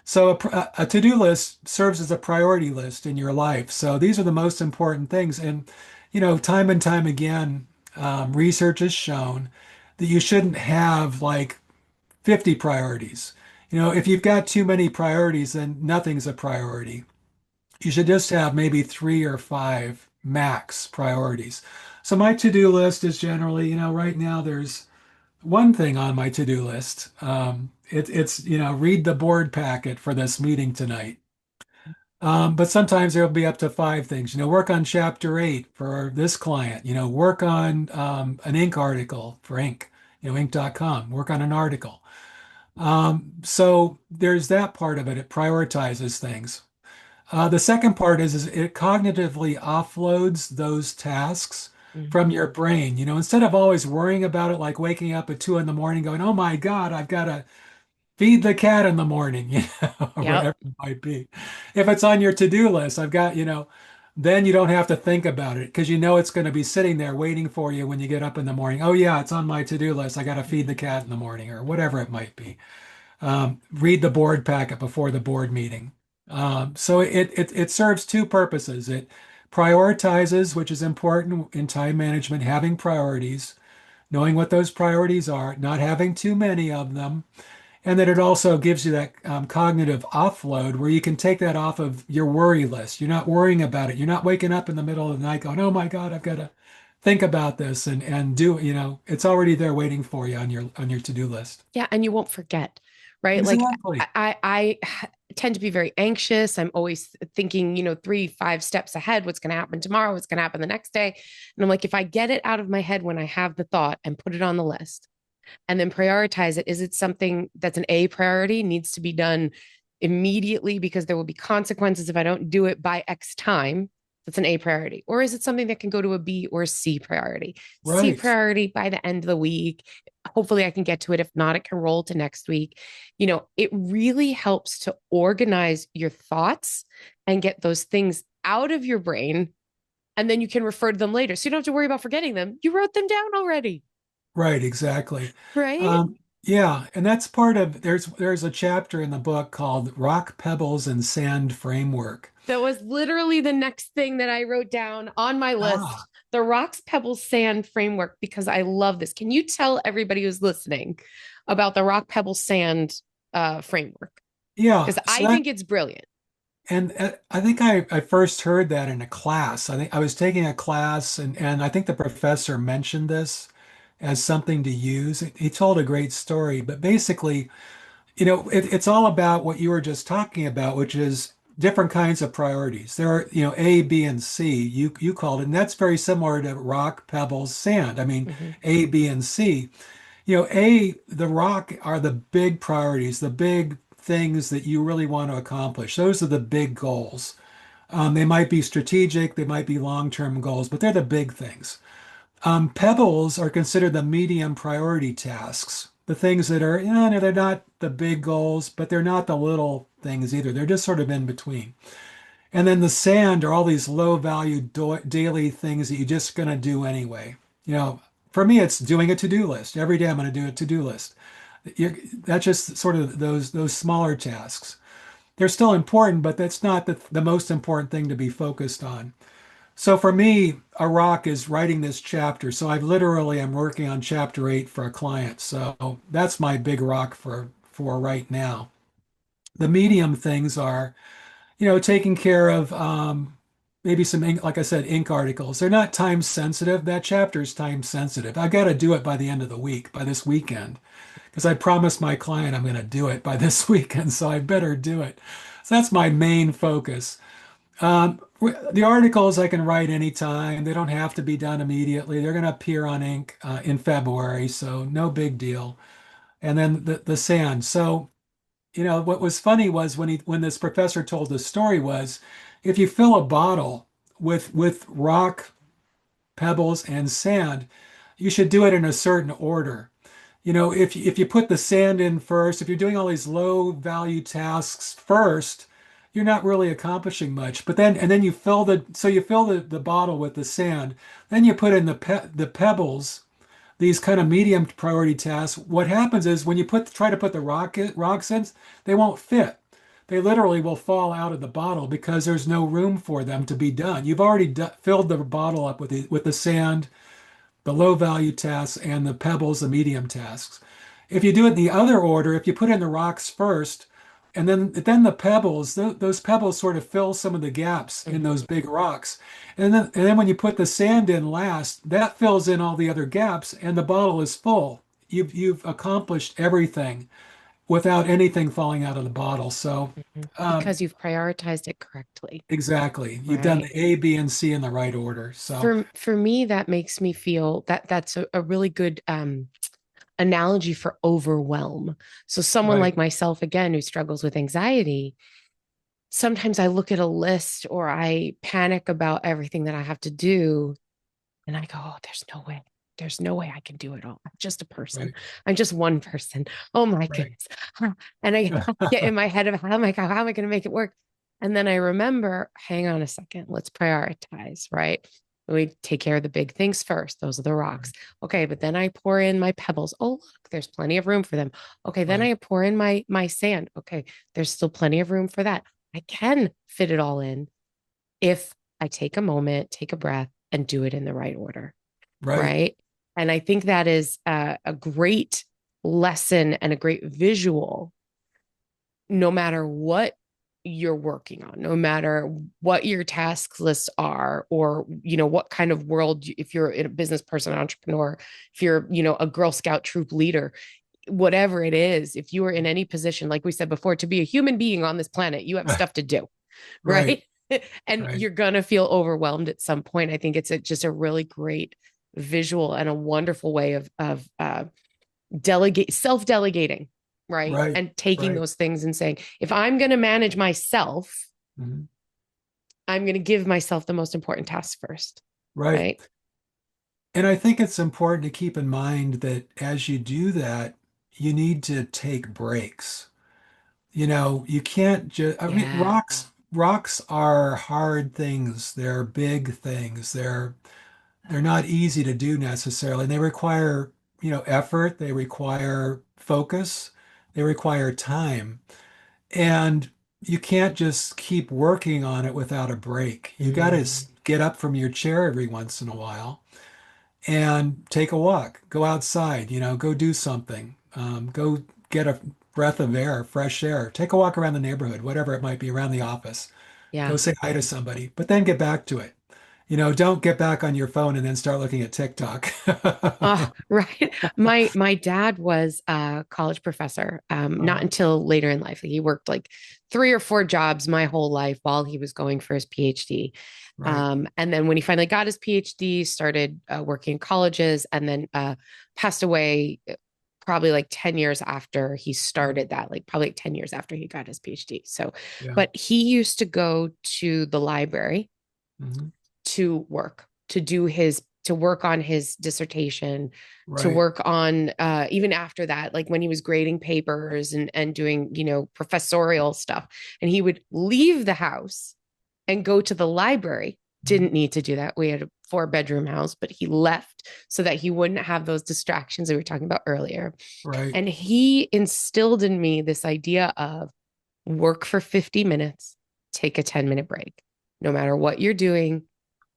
So a to-do list serves as a priority list in your life. So these are the most important things. And, time and time again, research has shown that you shouldn't have like 50 priorities. If you've got too many priorities, then nothing's a priority. You should just have maybe three or five max priorities. So my to-do list is generally, right now there's one thing on my to-do list. It's, read the board packet for this meeting tonight. But sometimes there'll be up to five things. Work on chapter 8 for this client. Work on an Inc. article for Inc. Inc.com. Work on an article. So there's that part of it. It prioritizes things. The second part is it cognitively offloads those tasks from Mhm. your brain. Instead of always worrying about it, like waking up at 2 in the morning, going, "Oh my God, I've got to feed the cat in the morning," or Yep. whatever it might be. If it's on your to-do list, then you don't have to think about it because it's going to be sitting there waiting for you when you get up in the morning. Oh yeah, it's on my to-do list. I got to feed the cat in the morning or whatever it might be. Read the board packet before the board meeting. So it serves two purposes. It prioritizes, which is important in time management, having priorities, knowing what those priorities are, not having too many of them, and then it also gives you that cognitive offload where you can take that off of your worry list. You're not worrying about it. You're not waking up in the middle of the night going, "Oh my God, I've got to think about this and do, it's already there waiting for you on your to-do list." Yeah, and you won't forget, right? Like Exactly. I tend to be very anxious. I'm always thinking, 3, 5 steps ahead, what's going to happen tomorrow, what's going to happen the next day. And I'm like, if I get it out of my head when I have the thought and put it on the list and then prioritize it, is it something that's an A priority, needs to be done immediately because there will be consequences if I don't do it by X time? That's an A priority. Or is it something that can go to a B or C priority? C Right. priority by the end of the week. Hopefully I can get to it. If not, it can roll to next week. It really helps to organize your thoughts and get those things out of your brain. And then you can refer to them later. So you don't have to worry about forgetting them. You wrote them down already, Right, exactly. right? Yeah, and that's part of there's a chapter in the book called Rock, Pebbles, and Sand Framework. That was literally the next thing that I wrote down on my list, Ah, the rocks, pebbles, sand framework, because I love this. Can you tell everybody who's listening about the rock, pebble, sand framework? yeah. Because So I that think it's brilliant. and I think I first heard that in a class. I think I was taking a class and I think the professor mentioned this as something to use. He told a great story, but basically, it's all about what you were just talking about, which is different kinds of priorities. There are, A, B, and C. You called it, and that's very similar to rock, pebbles, sand. I mean, Mhm. A, B, and C. The rock are the big priorities, the big things that you really want to accomplish. Those are the big goals. They might be strategic, they might be long-term goals, but they're the big things. Pebbles are considered the medium priority tasks, the things that are, no, they're not the big goals, but they're not the little things either. They're just sort of in between. And then the sand are all these low value daily things that you're just going to do anyway. You know, for me, it's doing a to-do list. Every day I'm going to do a to-do list. That's just sort of those smaller tasks. They're still important, but that's not the most important thing to be focused on. So for me, a rock is writing this chapter. So I'm working on chapter 8 for a client. So that's my big rock for right now. The medium things are, taking care of maybe some ink, like I said, ink articles. They're not time sensitive. That chapter is time sensitive. I got to do it by the end of the week, by this weekend, because I promised my client I'm going to do it by this weekend, so I better do it. So that's my main focus. The articles I can write anytime. They don't have to be done immediately. They're going to appear on ink in February, so no big deal. And then the sand. So, what was funny was when this professor told the story was if you fill a bottle with rock, pebbles, and sand, you should do it in a certain order. If you put the sand in first, if you're doing all these low value tasks first, you're not really accomplishing much. But then you fill the bottle with the sand, then you put in the pebbles, these kind of medium priority tasks. What happens is when you try to put the rocks in, they won't fit. They literally will fall out of the bottle because there's no room for them to be done. You've already filled the bottle up with the sand, the low value tasks, and the pebbles, the medium tasks. If you do it in the other order, if you put in the rocks first, and then the pebbles, those pebbles sort of fill some of the gaps in Mhm. those big rocks. And then when you put the sand in last, that fills in all the other gaps, and the bottle is full. You've accomplished everything without anything falling out of the bottle. So, Mhm. um, Because you've prioritized it correctly, exactly, you've done right? the A, B, and C in the right order. So, For me, that makes me feel that that's a really good analogy for overwhelm. So someone right, like myself, again, who struggles with anxiety, sometimes I look at a list or I panic about everything that I have to do. And I go, oh, there's no way. There's no way I can do it all. I'm just a person. right, I'm just one person. Oh my right, goodness. And I get in my head of how am I going to make it work? And then I remember, hang on a second, let's prioritize, right? We take care of the big things first. Those are the rocks. Okay, but then I pour in my pebbles. Oh, look, there's plenty of room for them. Okay, then right, I pour in my sand. Okay, there's still plenty of room for that. I can fit it all in if I take a moment, take a breath, and do it in the right order. right. Right. And I think that is a great lesson and a great visual, no matter what you're working on, no matter what your task lists are, or, what kind of world, if you're a business person, entrepreneur, if you're, a Girl Scout troop leader, whatever it is, if you are in any position, like we said before, to be a human being on this planet, you have stuff to do, Right, right? And right, you're going to feel overwhelmed at some point. I think it's just a really great visual and a wonderful way of self-delegating, right? right, And taking right. those things and saying, if I'm going to manage myself, Mhm. I'm going to give myself the most important tasks first, Right. right? And I think it's important to keep in mind that as you do that, you need to take breaks. You can't just, I mean, Yeah. rocks are hard things. They're big things. They're not easy to do necessarily. And they require, effort. They require focus. They require time. And you can't just keep working on it without a break. You got to Mm, get up from your chair every once in a while and take a walk, go outside, go do something, go get a breath of air, fresh air, take a walk around the neighborhood, whatever it might be, around the office, go yeah. say hi to somebody, but then get back to it. Don't get back on your phone and then start looking at TikTok. Oh, right. My dad was a college professor, not Uh, until later in life. He worked like 3 or 4 jobs my whole life while he was going for his PhD. right. And then when he finally got his PhD, started working in colleges, and then passed away probably like 10 years after he started that, like probably like 10 years after he got his PhD. So, Yeah. but he used to go to the library Mhm. to work, to work on his dissertation, to Right. work on even after that, like when he was grading papers and doing, professorial stuff. And he would leave the house and go to the library. Mhm. Didn't need to do that. We had a 4-bedroom house, but he left so that he wouldn't have those distractions that we were talking about earlier. Right. And he instilled in me this idea of work for 50 minutes, take a 10-minute break. No matter what you're doing,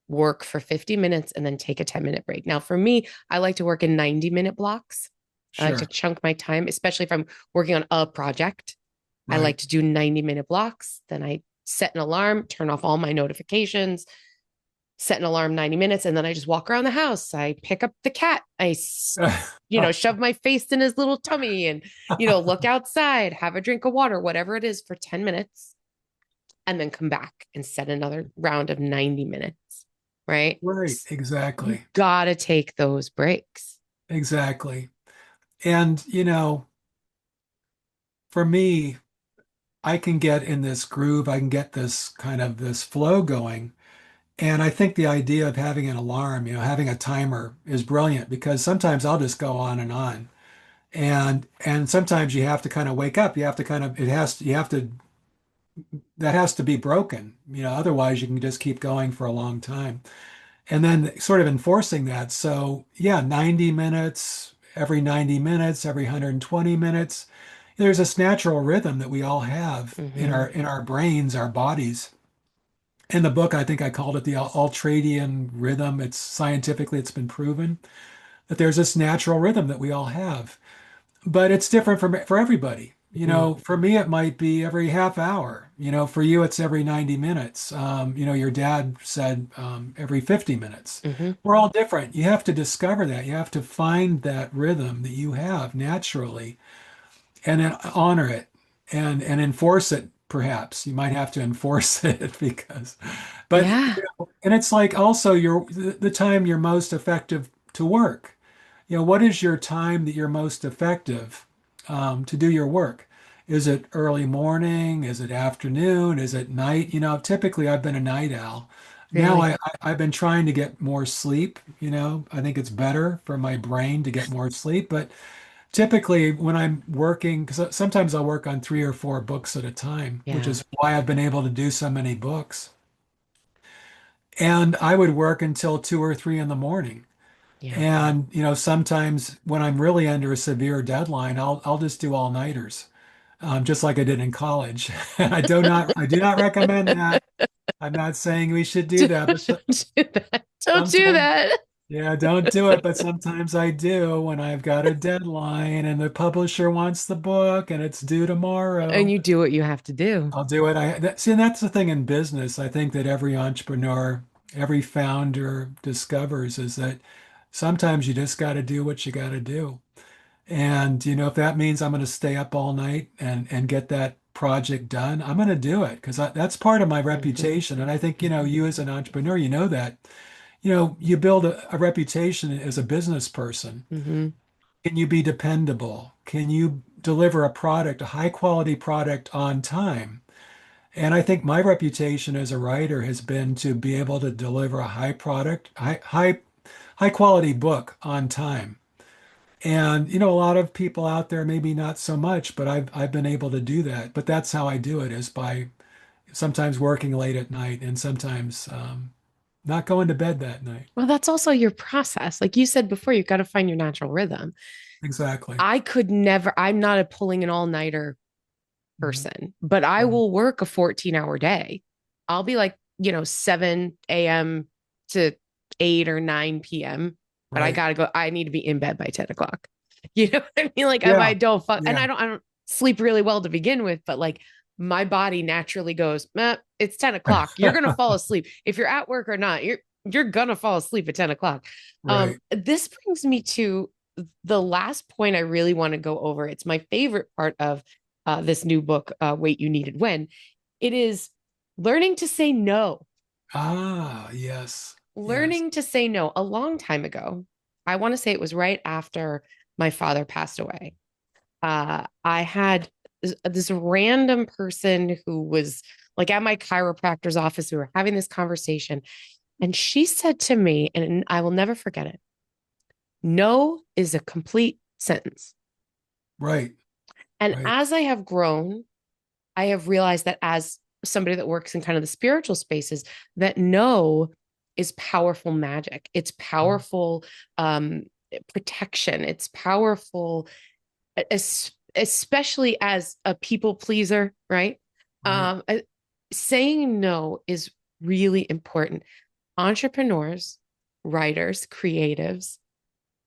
work for 50 minutes and then take a 10-minute break. Now, for me, I like to work in 90-minute blocks. I like to Sure. chunk my time, especially if I'm working on a project. I Right. like to do 90-minute blocks. Then I set an alarm, turn off all my notifications, set an alarm 90 minutes, and then I just walk around the house. I pick up the cat. Shove my face in his little tummy and, look outside, have a drink of water, whatever it is for 10 minutes, and then come back and set another round of 90 minutes. Right. Right, You exactly. gotta take those breaks. Exactly. And, for me, I can get in this groove, I can get this kind of this flow going. And I think the idea of having an alarm, having a timer is brilliant because sometimes I'll just go on and on. And sometimes you have to kind of wake up. You have to kind of it has you have to that has to be broken. Otherwise you can just keep going for a long time. And then sort of enforcing that. So yeah, 90 minutes, every 90 minutes, every 120 minutes. There's this natural rhythm that we all have in Mm-hmm. our brains, our bodies. In the book, I think I called it the ultradian rhythm. It's been proven that there's this natural rhythm that we all have, but it's different for everybody. Mm-hmm. For me, it might be every half hour. For you, it's every 90 minutes. Your dad said every 50 minutes. Mm-hmm. We're all different. You have to discover that. You have to find that rhythm that you have naturally and then honor it and enforce it. Perhaps you might have to enforce it because, but Yeah. and it's like also the time you're most effective to work. What is your time that you're most effective to do your work? Is it early morning? Is it afternoon? Is it night? Typically I've been a night owl. Now Really. I've been trying to get more sleep. I think it's better for my brain to get more sleep. But typically when I'm working, because sometimes I'll work on 3 or 4 books at a time, which Yeah. is why I've been able to do so many books. And I would work until 2 or 3 in the morning. Yeah. And sometimes when I'm really under a severe deadline, I'll just do all-nighters, just like I did in college. And I do not recommend that. I'm not saying we should do Don't that, but do that. Don't do sometimes, that. yeah, don't do it. But sometimes I do when I've got a deadline and the publisher wants the book and it's due And tomorrow. you do what you have to do. I'll do it. See, and that's the thing in business. I think that every entrepreneur, every founder discovers is that sometimes you just got to do what you got to do. And if that means I'm going to stay up all night and get that project done, I'm going to do it because that's part of my Mm-hmm. reputation. And I think you as an entrepreneur, that you build a reputation as a business person. Mm-hmm. Can you be dependable? Can you deliver a high quality product on time? And I think my reputation as a writer has been to be able to deliver a high quality book on time. And a lot of people out there maybe not so much, but I've been able to do that. But that's how I do it is by sometimes working late at night and sometimes not going to bed that night. Well, that's also your process. Like you said before, you've got to find your natural rhythm. Exactly. I could never, I'm not a pulling an all nighter Mhm. person, but I Right. will work a 14-hour day. I'll be like, 7 a.m. to 8 or 9 p.m. But I Right. gotta go. I need to be in bed by 10 o'clock. You know what I mean? Like if I Yeah. don't fuck and Yeah. I don't sleep really well to begin with, but like my body naturally goes, it's 10 o'clock. You're gonna fall asleep. If you're at work or not, you're gonna fall asleep at 10 o'clock. Right. This brings me to the last point I really want to go over. It's my favorite part of this new book, Wait, You Needed When. It is learning to say no. Ah, yes. Yes. Learning to say no. A long time ago, I want to say it was right after my father passed away. I had this random person who was like at my chiropractor's office. We were having this conversation, and she said to me, and I will never forget it, no is a complete sentence. Right. And Right. as I have grown, I have realized that as somebody that works in kind of the spiritual spaces, that no is powerful magic. It's powerful um, protection. It's powerful, especially as a people pleaser, right? Right. Saying no is really important. Entrepreneurs, writers, creatives,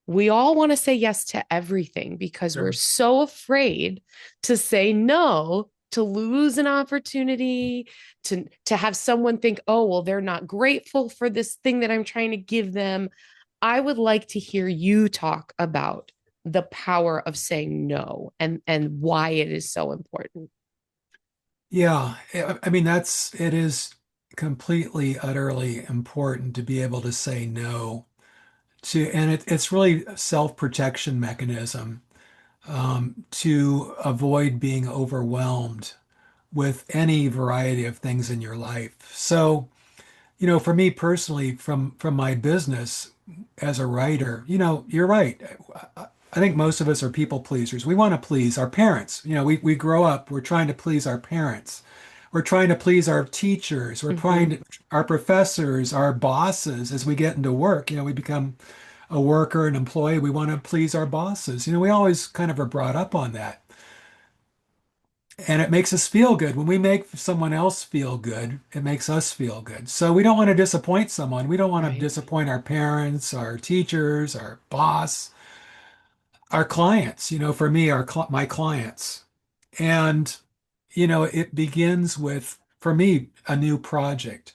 we all want to say yes to everything because we're Sure. so afraid to say no to lose an opportunity, to have someone think, oh, well, they're not grateful for this thing that I'm trying to give them. I would like to hear you talk about the power of saying no and why it is so important. Yeah, I mean it is completely, utterly important to be able to say no to, and it's really a self-protection mechanism to avoid being overwhelmed with any variety of things in your life. So, for me personally, from my business as a writer, you're right. I think most of us are people pleasers. We want to please our parents. We grow up, we're trying to please our parents. We're trying to please our teachers. We're trying Mm-hmm. to, our professors, our bosses, as we get into work, we become a worker, an employee. We want to please our bosses. We always kind of are brought up on that. And it makes us feel good. When we make someone else feel good, it makes us feel good. So we don't want to disappoint someone. We don't want to Right. disappoint our parents, our teachers, our boss, our clients, for me, my clients. And, it begins with, for me, a new project.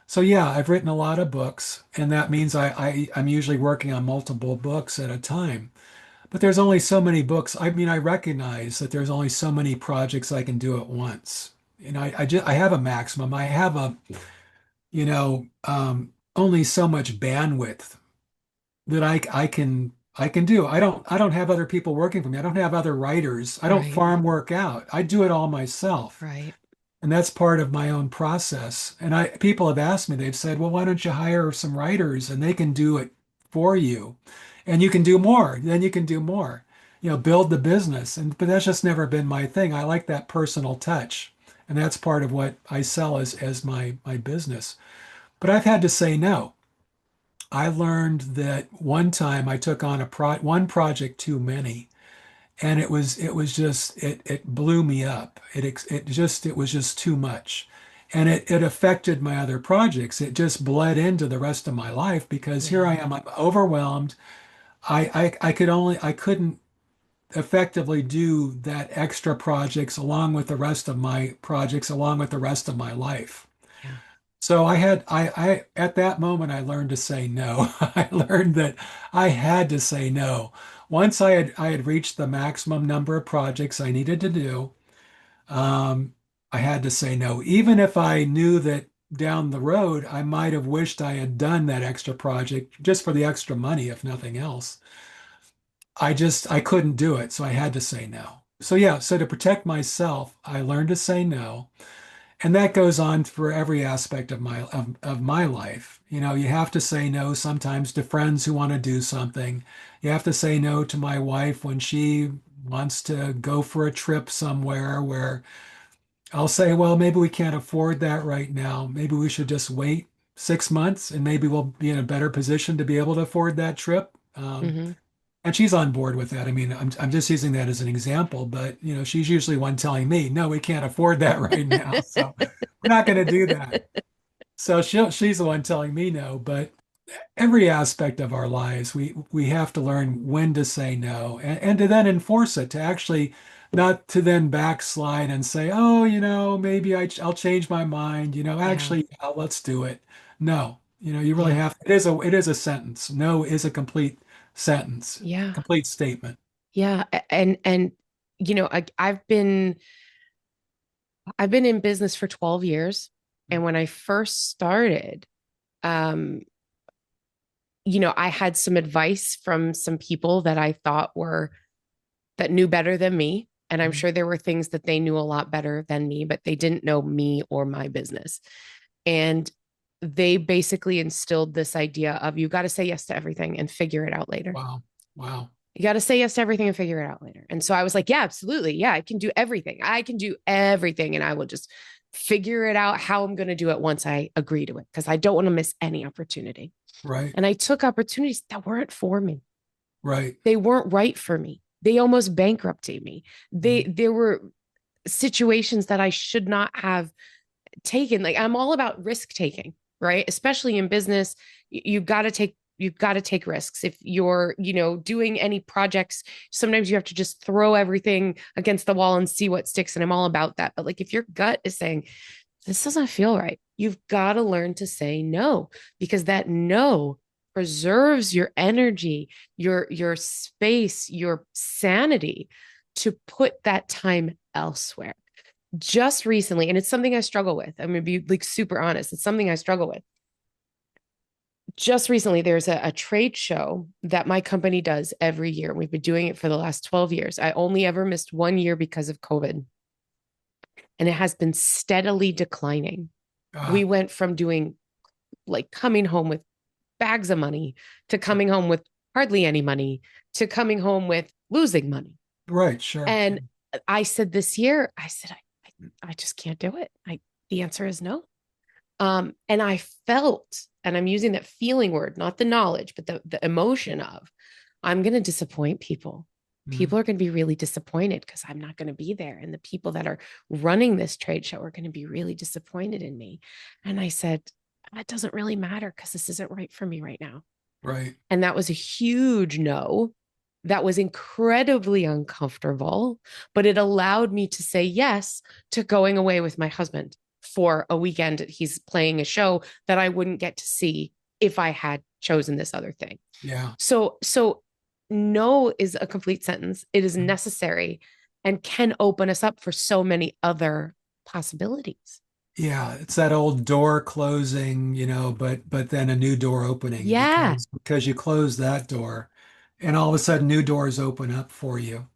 So yeah, I've written a lot of books, and that means I'm usually working on multiple books at a time. But there's only so many books. I mean, I recognize that there's only so many projects I can do at once. I have a maximum. I have only so much bandwidth that I can do. I don't have other people working for me. I don't have other writers. I don't Right. farm work out. I do it all myself. Right. And that's part of my own process. And people have asked me, they've said, well, why don't you hire some writers and they can do it for you? And you can do more. Then you can do more. Build the business. But that's just never been my thing. I like that personal touch. And that's part of what I sell as my business. But I've had to say no. I learned that one time I took on one project too many, and it was just it blew me up. It was just too much, and it affected my other projects. It just bled into the rest of my life because here Yeah. I am, I'm overwhelmed. I couldn't effectively do that extra projects along with the rest of my projects along with the rest of my life. Yeah. So I at that moment I learned to say no. I learned that I had to say no. Once I had reached the maximum number of projects I needed to do, um, I had to say no. Even if I knew that down the road I might have wished I had done that extra project just for the extra money, if nothing else. I couldn't do it, so I had to say no. So yeah, so to protect myself, I learned to say no. And that goes on for every aspect of my life. You have to say no sometimes to friends who want to do something. You have to say no to my wife when she wants to go for a trip somewhere where I'll say, well, maybe we can't afford that right now. Maybe we should just wait 6 months and maybe we'll be in a better position to be able to afford that trip. Mm-hmm. And she's on board with that. I mean, I'm just using that as an example, but she's usually one telling me, no, we can't afford that right now. So we're not going to do that. So she's the one telling me no, but every aspect of our lives, we have to learn when to say no and to then enforce it, to actually not to then backslide and say, oh, maybe I'll change my mind, Yeah. actually, let's do it. No, you really Yeah. have, it is a sentence. No is a complete sentence, Yeah. complete statement. Yeah. And I've been in business for 12 years. And when I first started, um, I had some advice from some people that I thought that knew better than me. And I'm Mhm. sure there were things that they knew a lot better than me, but they didn't know me or my business. And they basically instilled this idea of you got to say yes to everything and figure it out later. Wow. Wow. You got to say yes to everything and figure it out later. And so I was like, yeah, absolutely. Yeah, I can do everything. I can do everything. And I will just figure it out how I'm going to do it once I agree to it because I don't want to miss any opportunity. Right. And I took opportunities that weren't for me. Right. They weren't right for me. They almost bankrupted me. Mhm. There were situations that I should not have taken. Like I'm all about risk taking, right? Especially in business, you've got to take you've got to take risks. If you're, doing any projects, sometimes you have to just throw everything against the wall and see what sticks. And I'm all about that. But like if your gut is saying, this doesn't feel right, you've got to learn to say no, because that no preserves your energy, your space, your sanity to put that time elsewhere. Just recently, and it's something I struggle with. I'm going to be like super honest. It's something I struggle with. Just recently, there's a trade show that my company does every year. We've been doing it for the last 12 years. I only ever missed 1 year because of COVID, and it has been steadily declining. We Ah, went from doing like coming home with bags of money to coming home with hardly any money to coming home with losing money. right, sure. And I said this year, I just can't do it. The answer is no. And I felt, and I'm using that feeling word, not the knowledge, but the emotion of, I'm going to disappoint people. Mhm. People are going to be really disappointed because I'm not going to be there. And the people that are running this trade show are going to be really disappointed in me. And I said, that doesn't really matter because this isn't right for me right now. Right. And that was a huge no. That was incredibly uncomfortable, but it allowed me to say yes to going away with my husband for a weekend. He's playing a show that I wouldn't get to see if I had chosen this other thing. Yeah. So no is a complete sentence. It is Mhm. necessary and can open us up for so many other possibilities. Yeah, it's that old door closing, but then a new door opening Yeah. because you close that door and all of a sudden new doors open up for you.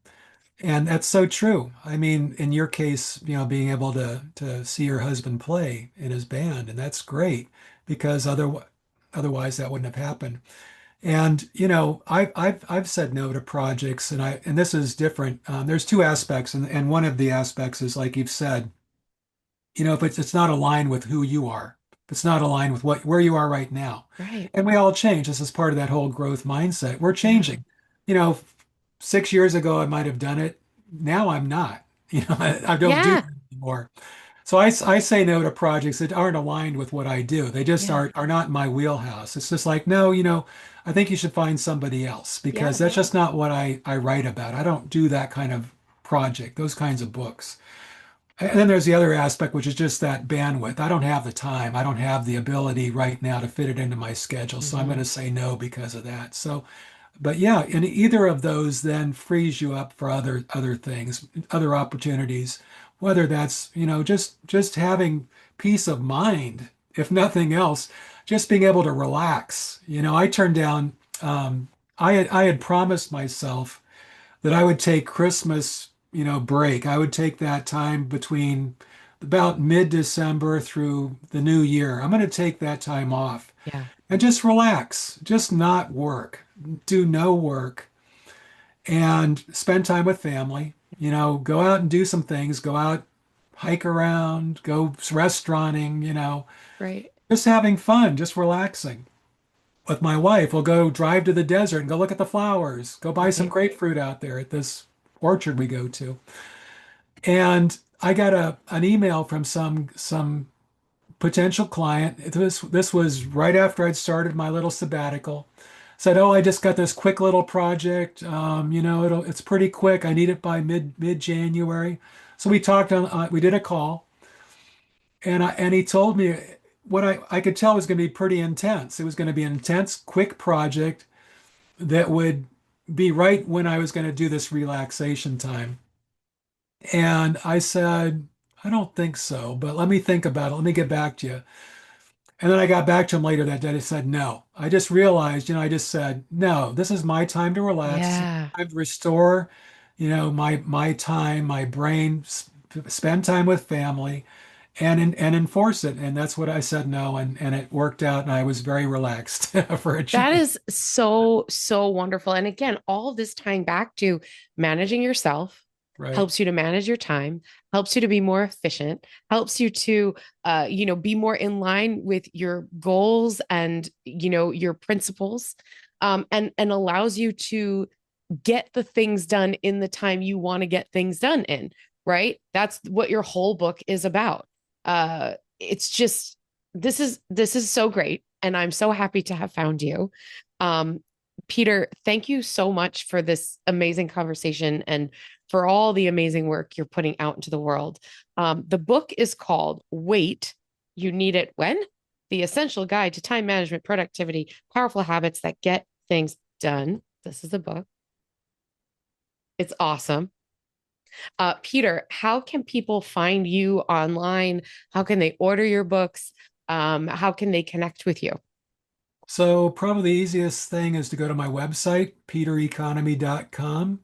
And that's so true. I mean, in your case, being able to see your husband play in his band, and that's great because otherwise that wouldn't have happened. And I've said no to projects, and this is different. There's two aspects, and one of the aspects is like you've said, if it's not aligned with who you are, if it's not aligned with where you are right now. Right. And we all change. This is part of that whole growth mindset. We're Yeah. changing. You know, 6 years ago I might have done it. Now I'm not. I don't do Yeah. that anymore. So I say no to projects that aren't aligned with what I do. They just Yeah. are not in my wheelhouse. It's just like, no, I think you should find somebody else because Yeah. that's just not what I write about. I don't do that kind of project, those kinds of books. And then there's the other aspect, which is just that bandwidth. I don't have the time. I don't have the ability right now to fit it into my schedule. So I'm going Mm-hmm. to say no because of that. So, but yeah, and either of those then frees you up for other things, other opportunities, whether that's, just having peace of mind, if nothing else, just being able to relax. I turned down, I had promised myself that I would take Christmas, break. I would take that time between about mid-December through the new year. I'm going to take that time off Yeah. and just relax, just not work, do no work, and spend time with family. Go out and do some things, go out, hike around, go restauranting, Right. just having fun, just relaxing. With my wife, we'll go drive to the desert and go look at the flowers, go buy some Right. grapefruit out there at this orchard we go to. And I got an email from some potential client. This was right after I'd started my little sabbatical. Said, "Oh, I just got this quick little project. It's pretty quick. I need it by mid January." So we talked we did a call, and he told me what I could tell was going to be pretty intense. It was going to be an intense, quick project that would be right when I was going to do this relaxation time. And I said, I don't think so, but let me think about it. Let me get back to you. And then I got back to him later that day. I said, no. I just realized, I just said, no, this is my time to relax. This is Yeah. my time to restore, my time, my brain, spend time with family and enforce it. And that's what I said no. And it worked out. And I was very relaxed for a That change. is so, so wonderful. And again, all of this tying back to managing yourself Right. helps you to manage your time, helps you to be more efficient, helps you to, be more in line with your goals and, your principles, and allows you to get the things done in the time you want to get things done in, right? That's what your whole book is about. It's just this is so great, and I'm so happy to have found you. Um, Peter, thank you so much for this amazing conversation and for all the amazing work you're putting out into the world. The book is called Wait, You Need It When? The Essential Guide to Time Management, Productivity, Powerful Habits That Get Things Done. This is the book. It's awesome. Peter, how can people find you online? How can they order your books? How can they connect with you? So probably the easiest thing is to go to my website, petereconomy.com,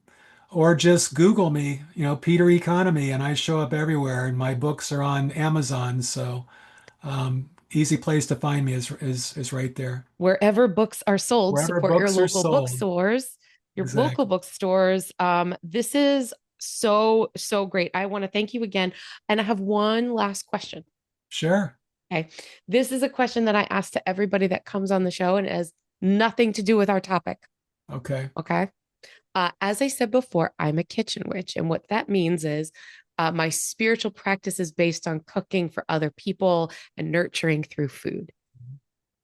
or just Google me, Peter Economy, and I show up everywhere. And my books are on Amazon, so easy place to find me is right there. Wherever books are sold, Wherever support your books are local sold. bookstores, your local Exactly. bookstores. This is so, so great. I want to thank you again. And I have one last question. Sure. Okay. This is a question that I ask to everybody that comes on the show and it has nothing to do with our topic. Okay. Okay. As I said before, I'm a kitchen witch. And what that means is my spiritual practice is based on cooking for other people and nurturing through food.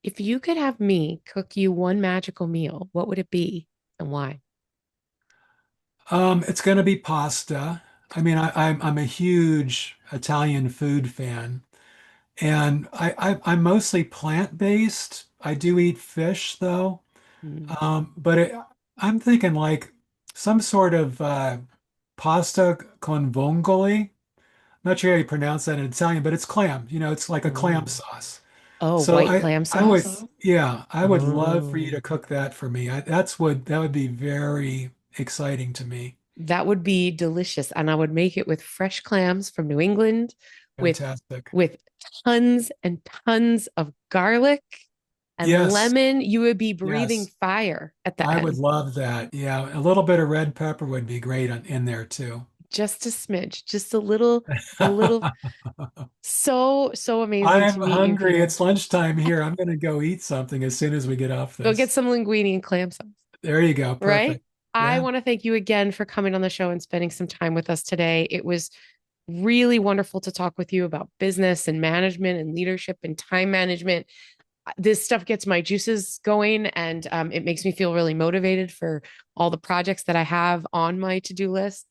If you could have me cook you one magical meal, what would it be and why? It's going to be pasta. I mean, I'm a huge Italian food fan, and I'm mostly plant-based. I do eat fish though. Mm. But I'm thinking like some sort of pasta con vongole. Not sure how you pronounce that in Italian, but it's clam. It's like a clam Oh, sauce. oh, So white I clam I would sauce. yeah, I would love for you Oh, to cook that for me. That would be very exciting to me. that would be delicious. And I would make it with fresh clams from New England with Fantastic. with tons and tons of garlic and Yes, lemon. You would be breathing yes. fire at the I would end. love that. Yeah, a little bit of red pepper would be great in there too. Just a smidge, just a little. So, so amazing I'm to meet you, hungry. Peter. It's lunchtime here. I'm going to go eat something as soon as we get off Go get this. some linguine and clam sauce. There you go. Right? Perfect. I Yeah. want to thank you again for coming on the show and spending some time with us today. It was really wonderful to talk with you about business and management and leadership and time management. This stuff gets my juices going and it makes me feel really motivated for all the projects that I have on my to do list.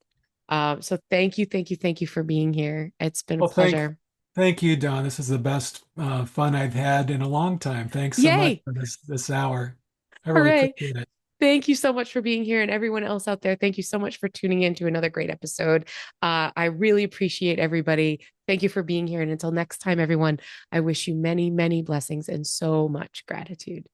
So thank you, thank you, thank you for being here. It's been a Well, pleasure. thank you, Don. This is the best fun I've had in a long time. Thanks so much Yay! for this hour. I really Hooray! appreciate it. Thank you so much for being here. And everyone else out there, thank you so much for tuning in to another great episode. I really appreciate everybody. Thank you for being here. And until next time, everyone, I wish you many, many blessings and so much gratitude.